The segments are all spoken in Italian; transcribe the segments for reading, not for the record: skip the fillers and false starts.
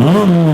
No.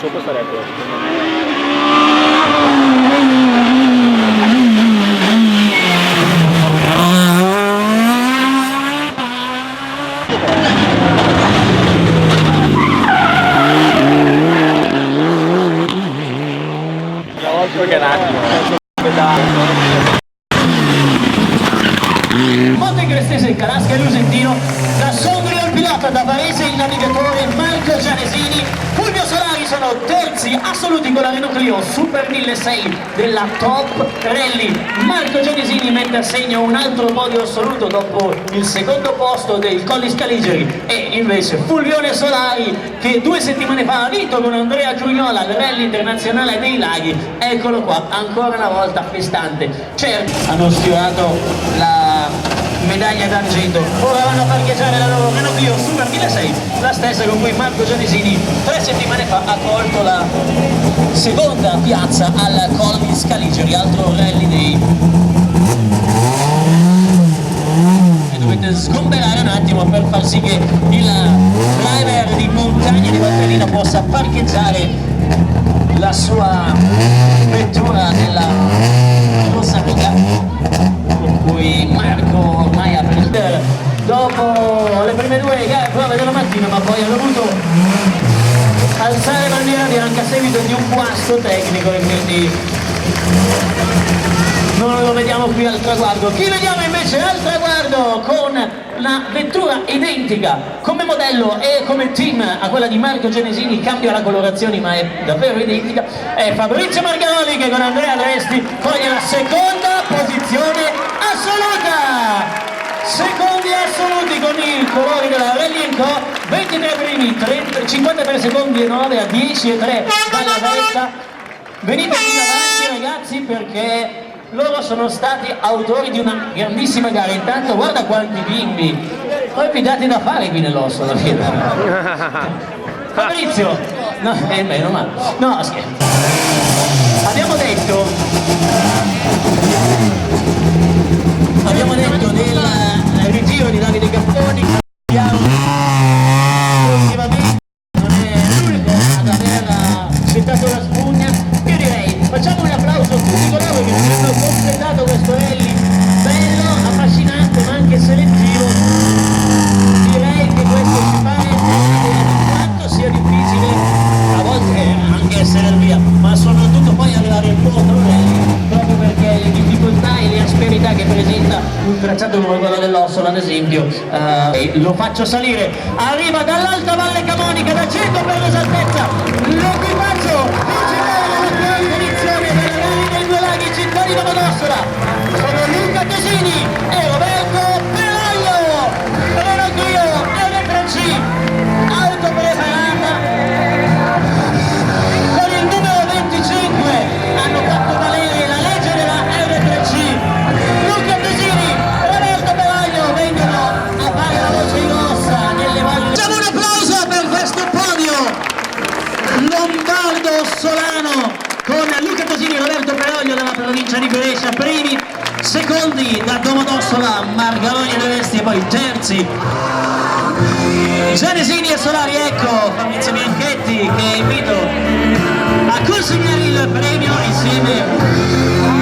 sopra sarebbe. Monte Crestese, Calasca e Lusentino, da Sondrio il pilota, da Varese il navigatore Marco Gianesini, Fulvio Solari sono terzi assoluti con la Renault Clio Super 1600 della Top Rally. Marco Gianesini mette a segno un altro podio assoluto dopo il secondo posto del Colli Scaligeri, e invece Fulvione Solari, che 2 settimane fa ha vinto con Andrea Giugnola al Rally Internazionale dei Laghi, eccolo qua ancora una volta festante. Certo, hanno sfiorato la medaglia d'argento, ora vanno a parcheggiare la loro Renault Clio Super 1600, la stessa con cui Marco Gianesini 3 settimane fa ha colto la seconda piazza al Colli Scaligeri, altro rally day. E dovete sgomberare un attimo per far sì che il driver di Montagna di Valtellina possa parcheggiare la sua vettura nella rossa riga, con cui Marco ormai ha preso dopo le prime 2 gare prove della mattina, ma poi ha dovuto alzare bandiera bianca a seguito di un guasto tecnico, e quindi non lo vediamo qui al traguardo. Chi vediamo invece al traguardo con la vettura identica come modello e come team a quella di Marco Gianesini, cambia la colorazione ma è davvero identica, è Fabrizio Margaroli, che con Andrea Dresti coglie la seconda posizione assoluta. Secondi assoluti con i colori della Rally & Co, 23 primi, 53 secondi e 9 a 10 e 3 dalla vetta. Venite qui avanti ragazzi, perché loro sono stati autori di una grandissima gara. Intanto guarda quanti bimbi, poi vi date da fare qui nell'osso alla fine. Fabrizio, no, meno male, no scherzo. Abbiamo detto del ritiro di Davide Gaffoni, ultimamente non è l'unico ad aver gettato la spugna. Io direi facciamo un applauso a tutti coloro che hanno completato questo rally bello, affascinante ma anche selettivo. Direi che questo ci fa quanto sia difficile a volte anche essere via, ma soprattutto poi arrivare in fondo al rally, proprio perché le difficoltà e le asperità che presenta un tracciato come quello dell'Ossola ad esempio, lo faccio salire, arriva dall'Alta Valle Camonica, da 100 per l'esaltezza, l'equipaggio vincitore della grande edizione della Rally dei Due Laghi città di Domodossola, sono Luca Tosini e Roberto Peraglio. Renault Clio R3C auto preparata con il numero 25, hanno fatto valere la legge della R3C. Luca Tosini, Roberto Peraglio vengono a fare la voce grossa nelle valli. Facciamo un applauso per questo podio lombardo solano con Luca Tosini e Roberto Peraglio dalla provincia di Brescia primi, secondi da Domodossola Margaroli e Dresti, e poi terzi Gianesini e Solari. Ecco Fabrizio Bianchetti che invito a consegnare il premio insieme